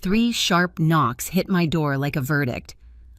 3 sharp knocks hit my door like a verdict.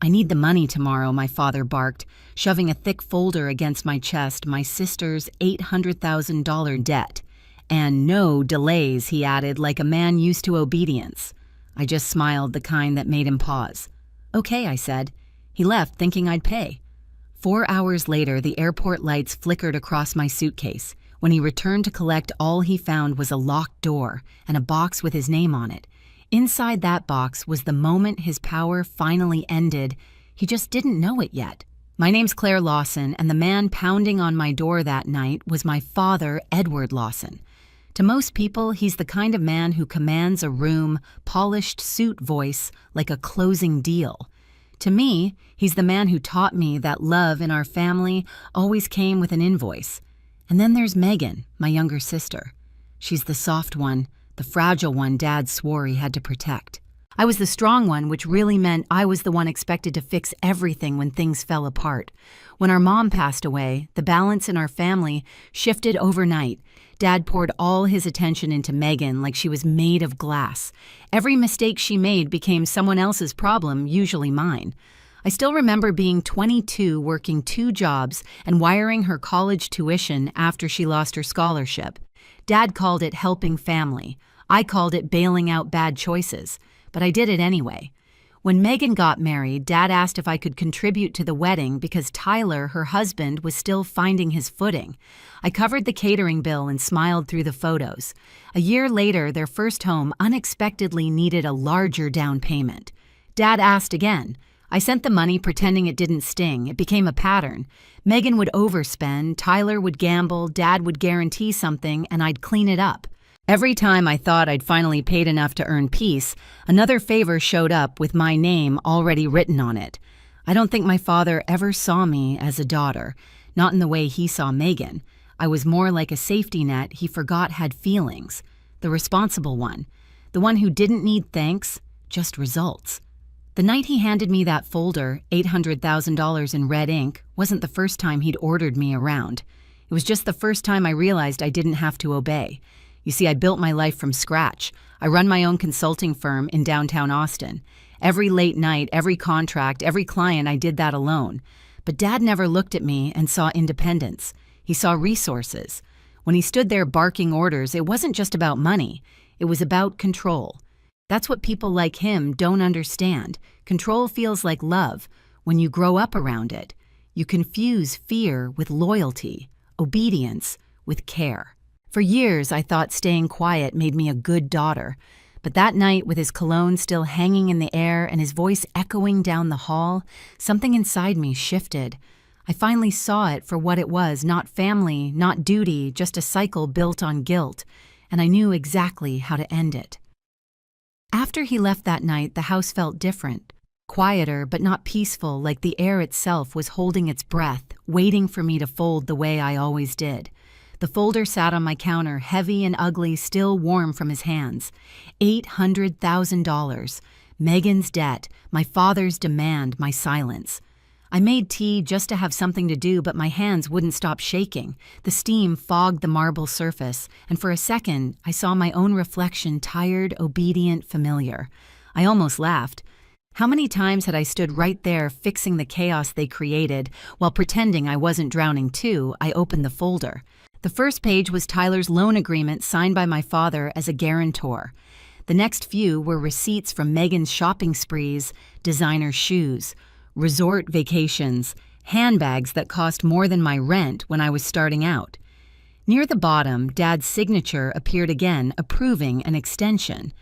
"I need the money tomorrow," my father barked, shoving a thick folder against my chest, my sister's $800,000 debt. "And no delays," he added, like a man used to obedience. I just smiled, the kind that made him pause. "Okay," I said. He left, thinking I'd pay. 4 hours later, the airport lights flickered across my suitcase. When he returned to collect, all he found was a locked door and a box with his name on it. Inside that box was the moment his power finally ended. He just didn't know it yet. My name's Claire Lawson, and the man pounding on my door that night was my father, Edward Lawson. To most people, he's the kind of man who commands a room, polished suit voice, like a closing deal. To me, he's the man who taught me that love in our family always came with an invoice. And then there's Megan, my younger sister. She's the soft one, the fragile one Dad swore he had to protect. I was the strong one, which really meant I was the one expected to fix everything when things fell apart. When our mom passed away, the balance in our family shifted overnight. Dad poured all his attention into Megan like she was made of glass. Every mistake she made became someone else's problem, usually mine. I still remember being 22, working 2 jobs, and wiring her college tuition after she lost her scholarship. Dad called it helping family. I called it bailing out bad choices, but I did it anyway. When Megan got married, Dad asked if I could contribute to the wedding because Tyler, her husband, was still finding his footing. I covered the catering bill and smiled through the photos. A year later, their first home unexpectedly needed a larger down payment. Dad asked again. I sent the money pretending it didn't sting. It became a pattern. Megan would overspend, Tyler would gamble, Dad would guarantee something, and I'd clean it up. Every time I thought I'd finally paid enough to earn peace, another favor showed up with my name already written on it. I don't think my father ever saw me as a daughter, not in the way he saw Megan. I was more like a safety net he forgot had feelings. The responsible one. The one who didn't need thanks, just results. The night he handed me that folder, $800,000 in red ink, wasn't the first time he'd ordered me around. It was just the first time I realized I didn't have to obey. You see, I built my life from scratch. I run my own consulting firm in downtown Austin. Every late night, every contract, every client, I did that alone. But Dad never looked at me and saw independence. He saw resources. When he stood there barking orders, it wasn't just about money. It was about control. That's what people like him don't understand. Control feels like love when you grow up around it. You confuse fear with loyalty, obedience with care. For years, I thought staying quiet made me a good daughter. But that night, with his cologne still hanging in the air and his voice echoing down the hall, something inside me shifted. I finally saw it for what it was, not family, not duty, just a cycle built on guilt. And I knew exactly how to end it. After he left that night, the house felt different. Quieter, but not peaceful, like the air itself was holding its breath, waiting for me to fold the way I always did. The folder sat on my counter, heavy and ugly, still warm from his hands. $800,000. Megan's debt, my father's demand, my silence. I made tea just to have something to do, but my hands wouldn't stop shaking. The steam fogged the marble surface, and for a second, I saw my own reflection, tired, obedient, familiar. I almost laughed. How many times had I stood right there fixing the chaos they created, while pretending I wasn't drowning too? I opened the folder. The first page was Tyler's loan agreement signed by my father as a guarantor. The next few were receipts from Megan's shopping sprees, designer shoes, resort vacations, handbags that cost more than my rent when I was starting out. Near the bottom, Dad's signature appeared again, approving an extension.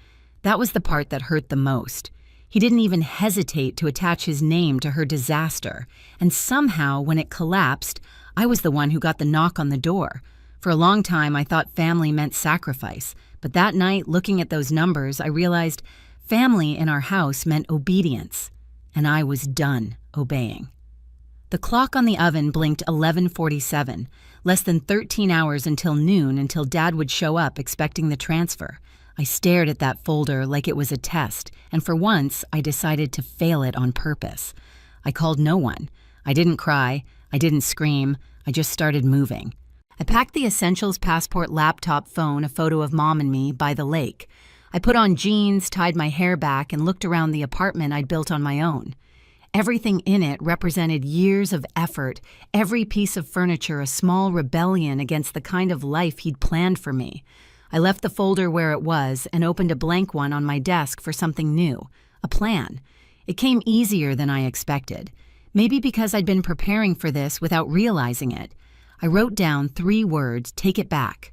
That was the part that hurt the most. He didn't even hesitate to attach his name to her disaster, and somehow, when it collapsed, I was the one who got the knock on the door. For a long time, I thought family meant sacrifice, but that night, looking at those numbers, I realized family in our house meant obedience, and I was done obeying. The clock on the oven blinked 11:47, less than 13 hours until noon, until Dad would show up expecting the transfer. I stared at that folder like it was a test, and for once, I decided to fail it on purpose. I called no one. I didn't cry. I didn't scream. I just started moving. I packed the essentials, passport, laptop, phone, a photo of Mom and me, by the lake. I put on jeans, tied my hair back, and looked around the apartment I'd built on my own. Everything in it represented years of effort, every piece of furniture a small rebellion against the kind of life he'd planned for me. I left the folder where it was and opened a blank one on my desk for something new, a plan. It came easier than I expected. Maybe because I'd been preparing for this without realizing it. I wrote down 3 words, take it back.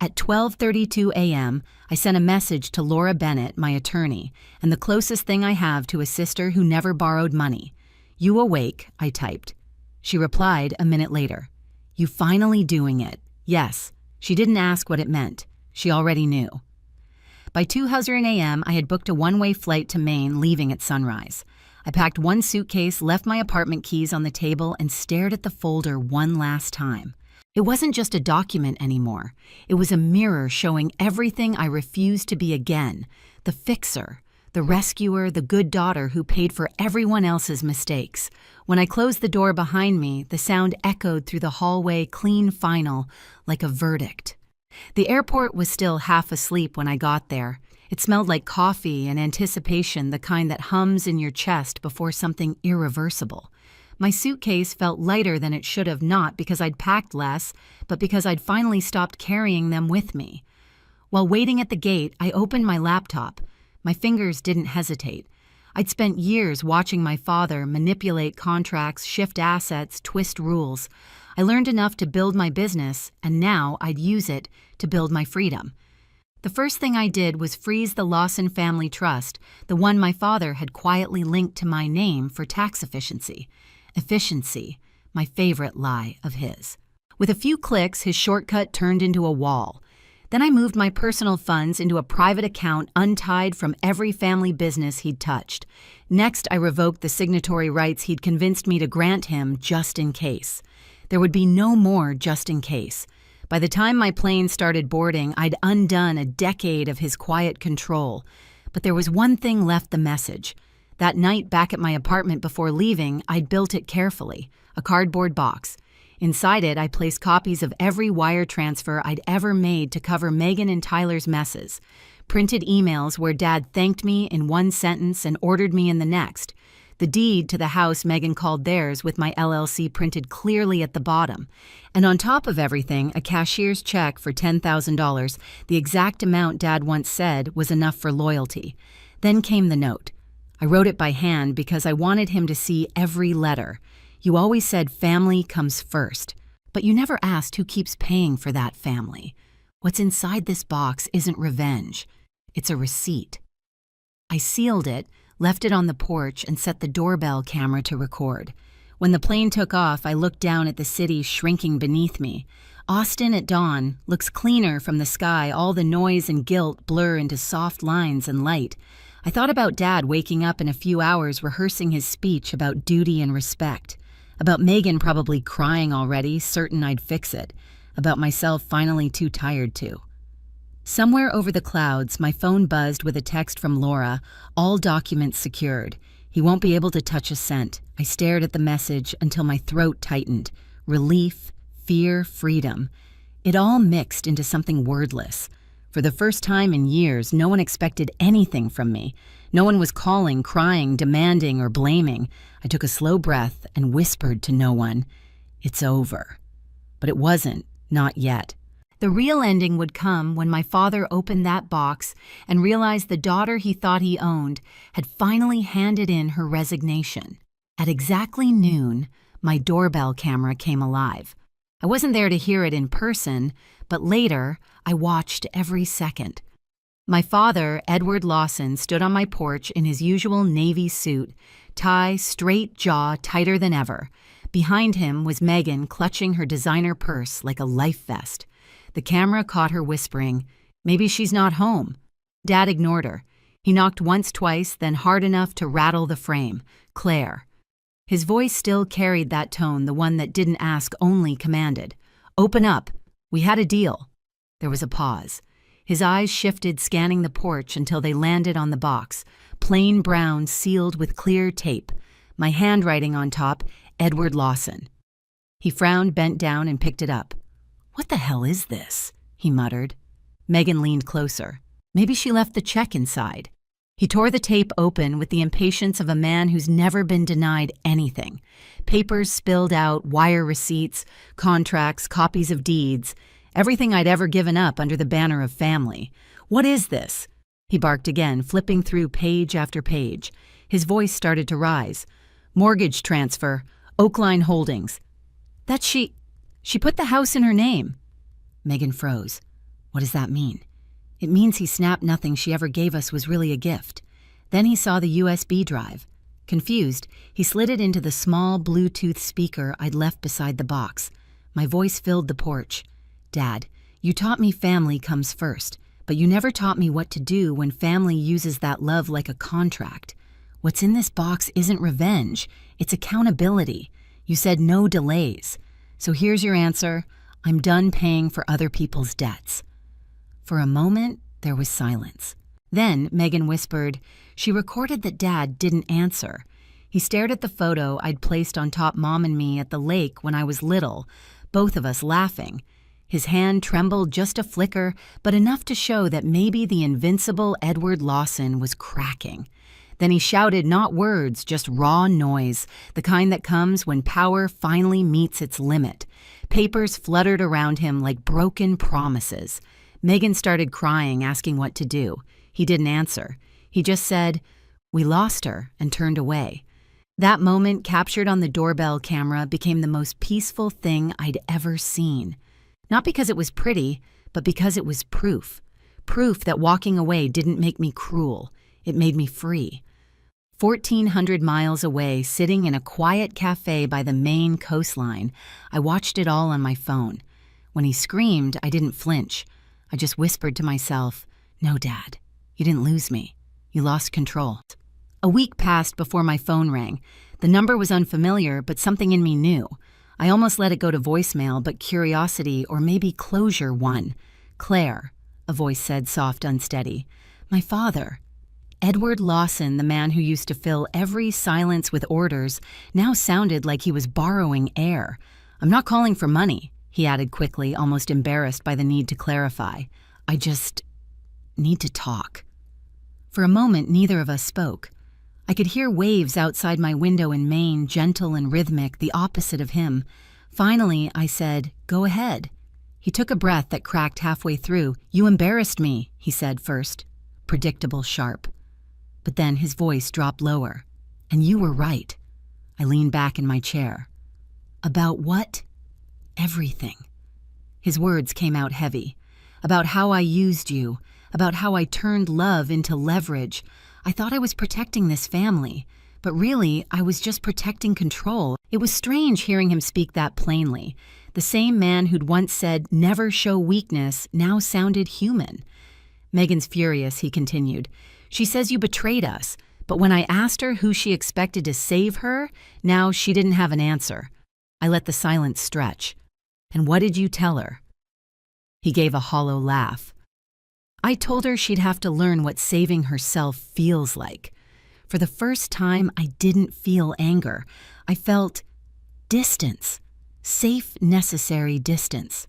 At 12:32 a.m., I sent a message to Laura Bennett, my attorney, and the closest thing I have to a sister who never borrowed money. "You awake?" I typed. She replied a minute later. "You finally doing it?" Yes. She didn't ask what it meant. She already knew. By 2:00 a.m., I had booked a one-way flight to Maine, leaving at sunrise. I packed one suitcase, left my apartment keys on the table, and stared at the folder one last time. It wasn't just a document anymore. It was a mirror showing everything I refused to be again. The fixer, the rescuer, the good daughter who paid for everyone else's mistakes. When I closed the door behind me, the sound echoed through the hallway, clean final, like a verdict. The airport was still half asleep when I got there. It smelled like coffee and anticipation, the kind that hums in your chest before something irreversible. My suitcase felt lighter than it should have, not because I'd packed less, but because I'd finally stopped carrying them with me. While waiting at the gate, I opened my laptop. My fingers didn't hesitate. I'd spent years watching my father manipulate contracts, shift assets, twist rules. I learned enough to build my business, and now I'd use it to build my freedom. The first thing I did was freeze the Lawson Family Trust, the one my father had quietly linked to my name for tax efficiency. Efficiency, my favorite lie of his. With a few clicks, his shortcut turned into a wall. Then I moved my personal funds into a private account untied from every family business he'd touched. Next, I revoked the signatory rights he'd convinced me to grant him just in case. There would be no more just in case. By the time my plane started boarding, I'd undone a decade of his quiet control. But there was one thing left: the message. That night back at my apartment before leaving, I'd built it carefully, a cardboard box. Inside it, I placed copies of every wire transfer I'd ever made to cover Megan and Tyler's messes. Printed emails where Dad thanked me in one sentence and ordered me in the next. The deed to the house Megan called theirs with my LLC printed clearly at the bottom. And on top of everything, a cashier's check for $10,000, the exact amount Dad once said was enough for loyalty. Then came the note. I wrote it by hand because I wanted him to see every letter. You always said family comes first, but you never asked who keeps paying for that family. What's inside this box isn't revenge. It's a receipt. I sealed it, left it on the porch, and set the doorbell camera to record. When the plane took off, I looked down at the city shrinking beneath me. Austin at dawn looks cleaner from the sky. All the noise and guilt blur into soft lines and light. I thought about Dad waking up in a few hours rehearsing his speech about duty and respect. About Megan probably crying already, certain I'd fix it. About myself finally too tired to. Somewhere over the clouds, my phone buzzed with a text from Laura, all documents secured. He won't be able to touch a cent. I stared at the message until my throat tightened. Relief, fear, freedom. It all mixed into something wordless. For the first time in years, no one expected anything from me. No one was calling, crying, demanding, or blaming. I took a slow breath and whispered to no one, "It's over." But it wasn't, not yet. The real ending would come when my father opened that box and realized the daughter he thought he owned had finally handed in her resignation. At exactly noon, my doorbell camera came alive. I wasn't there to hear it in person, but later, I watched every second. My father, Edward Lawson, stood on my porch in his usual navy suit, tie, straight jaw, tighter than ever. Behind him was Megan, clutching her designer purse like a life vest. The camera caught her whispering, "Maybe she's not home." Dad ignored her. He knocked once, twice, then hard enough to rattle the frame. "Claire." His voice still carried that tone, the one that didn't ask, only commanded. "Open up. We had a deal." There was a pause. His eyes shifted, scanning the porch until they landed on the box, plain brown, sealed with clear tape. My handwriting on top, Edward Lawson. He frowned, bent down, and picked it up. "What the hell is this?" he muttered. Megan leaned closer. Maybe she left the check inside. He tore the tape open with the impatience of a man who's never been denied anything. Papers spilled out, wire receipts, contracts, copies of deeds, everything I'd ever given up under the banner of family. "What is this?" He barked again, flipping through page after page. His voice started to rise. "Mortgage transfer, Oakline Holdings." "That she put the house in her name." Megan froze. What does that mean? It means he snapped nothing she ever gave us was really a gift. Then he saw the USB drive. Confused, he slid it into the small Bluetooth speaker I'd left beside the box. My voice filled the porch. "Dad, you taught me family comes first, but you never taught me what to do when family uses that love like a contract. What's in this box isn't revenge, it's accountability. You said no delays. So here's your answer. I'm done paying for other people's debts." For a moment, there was silence. Then Megan whispered, "She recorded that Dad didn't answer." He stared at the photo I'd placed on top Mom and me at the lake when I was little, both of us laughing. His hand trembled just a flicker, but enough to show that maybe the invincible Edward Lawson was cracking. Then he shouted not words, just raw noise, the kind that comes when power finally meets its limit. Papers fluttered around him like broken promises. Megan started crying, asking what to do. He didn't answer. He just said, "We lost her," and turned away. That moment, captured on the doorbell camera, became the most peaceful thing I'd ever seen. Not because it was pretty, but because it was proof. Proof that walking away didn't make me cruel. It made me free. 1,400 miles away, sitting in a quiet cafe by the Maine coastline, I watched it all on my phone. When he screamed, I didn't flinch. I just whispered to myself, "No, Dad, you didn't lose me. You lost control." A week passed before my phone rang. The number was unfamiliar, but something in me knew. I almost let it go to voicemail, but curiosity or maybe closure won. "Claire," a voice said, soft, unsteady. "My father." Edward Lawson, the man who used to fill every silence with orders, now sounded like he was borrowing air. "I'm not calling for money," he added quickly, almost embarrassed by the need to clarify. "I just need to talk." For a moment, neither of us spoke. I could hear waves outside my window in Maine, gentle and rhythmic, the opposite of him. Finally, I said, "Go ahead." He took a breath that cracked halfway through. "You embarrassed me," he said first. Predictable, sharp. But then his voice dropped lower. "And you were right." I leaned back in my chair. "About what?" "Everything." His words came out heavy. About how I used you, about how I turned love into leverage. I thought I was protecting this family, but really I was just protecting control. It was strange hearing him speak that plainly. The same man who'd once said, "Never show weakness," now sounded human. "Megan's furious," he continued. "She says you betrayed us, but when I asked her who she expected to save her, now she didn't have an answer." I let the silence stretch. "And what did you tell her?" He gave a hollow laugh. "I told her she'd have to learn what saving herself feels like." For the first time, I didn't feel anger. I felt distance. Safe, necessary distance.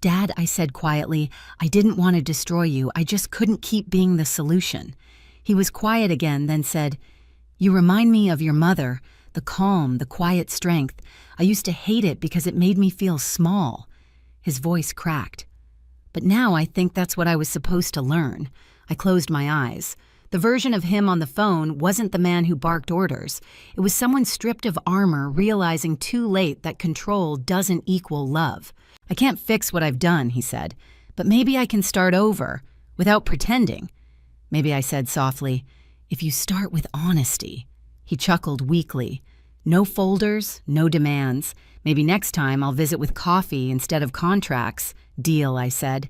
"Dad," I said quietly, "I didn't want to destroy you. I just couldn't keep being the solution." He was quiet again, then said, "You remind me of your mother, the calm, the quiet strength. I used to hate it because it made me feel small." His voice cracked. "But now I think that's what I was supposed to learn." I closed my eyes. The version of him on the phone wasn't the man who barked orders. It was someone stripped of armor, realizing too late that control doesn't equal love. "I can't fix what I've done," he said, "but maybe I can start over, without pretending." "Maybe," I said softly, "if you start with honesty." He chuckled weakly. "No folders, no demands. Maybe next time I'll visit with coffee instead of contracts." "Deal," I said.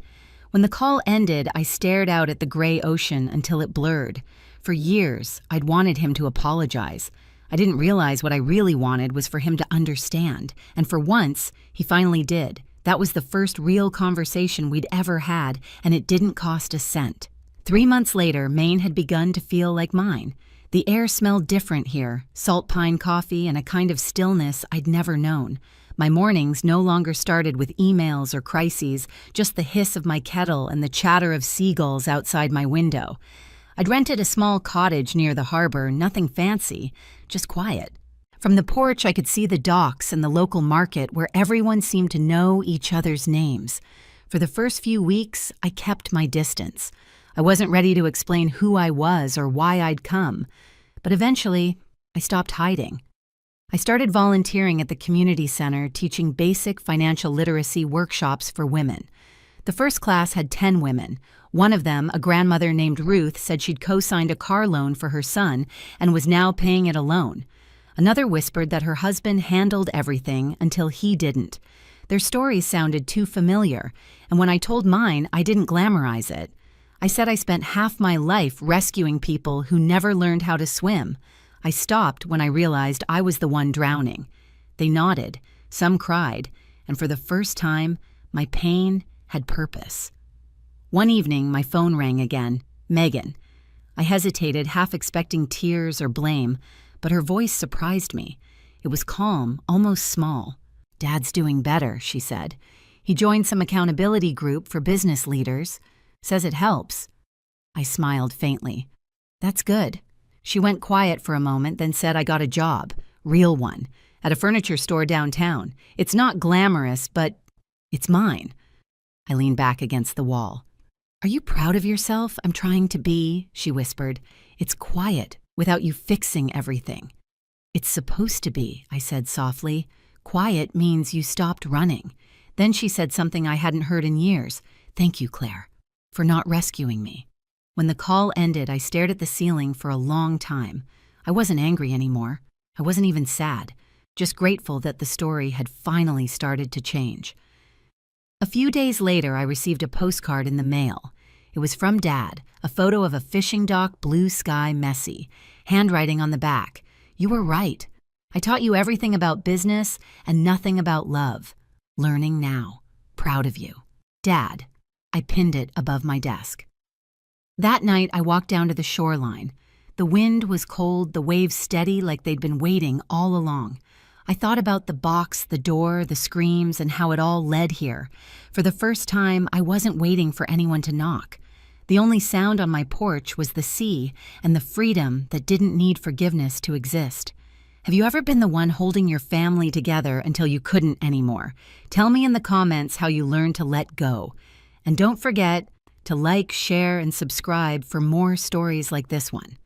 When the call ended, I stared out at the gray ocean until it blurred. For years, I'd wanted him to apologize. I didn't realize what I really wanted was for him to understand. And for once, he finally did. That was the first real conversation we'd ever had, and it didn't cost a cent. 3 months later, Maine had begun to feel like mine. The air smelled different here, salt pine coffee and a kind of stillness I'd never known. My mornings no longer started with emails or crises, just the hiss of my kettle and the chatter of seagulls outside my window. I'd rented a small cottage near the harbor, nothing fancy, just quiet. From the porch, I could see the docks and the local market where everyone seemed to know each other's names. For the first few weeks, I kept my distance. I wasn't ready to explain who I was or why I'd come. But eventually, I stopped hiding. I started volunteering at the community center, teaching basic financial literacy workshops for women. The first class had 10 women. One of them, a grandmother named Ruth, said she'd co-signed a car loan for her son and was now paying it alone. Another whispered that her husband handled everything until he didn't. Their stories sounded too familiar, and when I told mine, I didn't glamorize it. I said I spent half my life rescuing people who never learned how to swim. I stopped when I realized I was the one drowning. They nodded, some cried, and for the first time, my pain had purpose. One evening, my phone rang again. Megan. I hesitated, half expecting tears or blame, but her voice surprised me. It was calm, almost small. "Dad's doing better," she said. "He joined some accountability group for business leaders. Says it helps." I smiled faintly. "That's good." She went quiet for a moment, then said I got a job, real one, at a furniture store downtown. It's not glamorous, but it's mine. I leaned back against the wall. "Are you proud of yourself? I'm trying to be," she whispered. "It's quiet, without you fixing everything." "It's supposed to be," I said softly. "Quiet means you stopped running." Then she said something I hadn't heard in years. "Thank you, Claire, for not rescuing me." When the call ended, I stared at the ceiling for a long time. I wasn't angry anymore. I wasn't even sad, just grateful that the story had finally started to change. A few days later, I received a postcard in the mail. It was from Dad, a photo of a fishing dock, blue sky, messy, handwriting on the back. "You were right. I taught you everything about business and nothing about love. Learning now. Proud of you. Dad." I pinned it above my desk. That night, I walked down to the shoreline. The wind was cold, the waves steady like they'd been waiting all along. I thought about the box, the door, the screams, and how it all led here. For the first time, I wasn't waiting for anyone to knock. The only sound on my porch was the sea and the freedom that didn't need forgiveness to exist. Have you ever been the one holding your family together until you couldn't anymore? Tell me in the comments how you learned to let go. And don't forget to like, share, and subscribe for more stories like this one.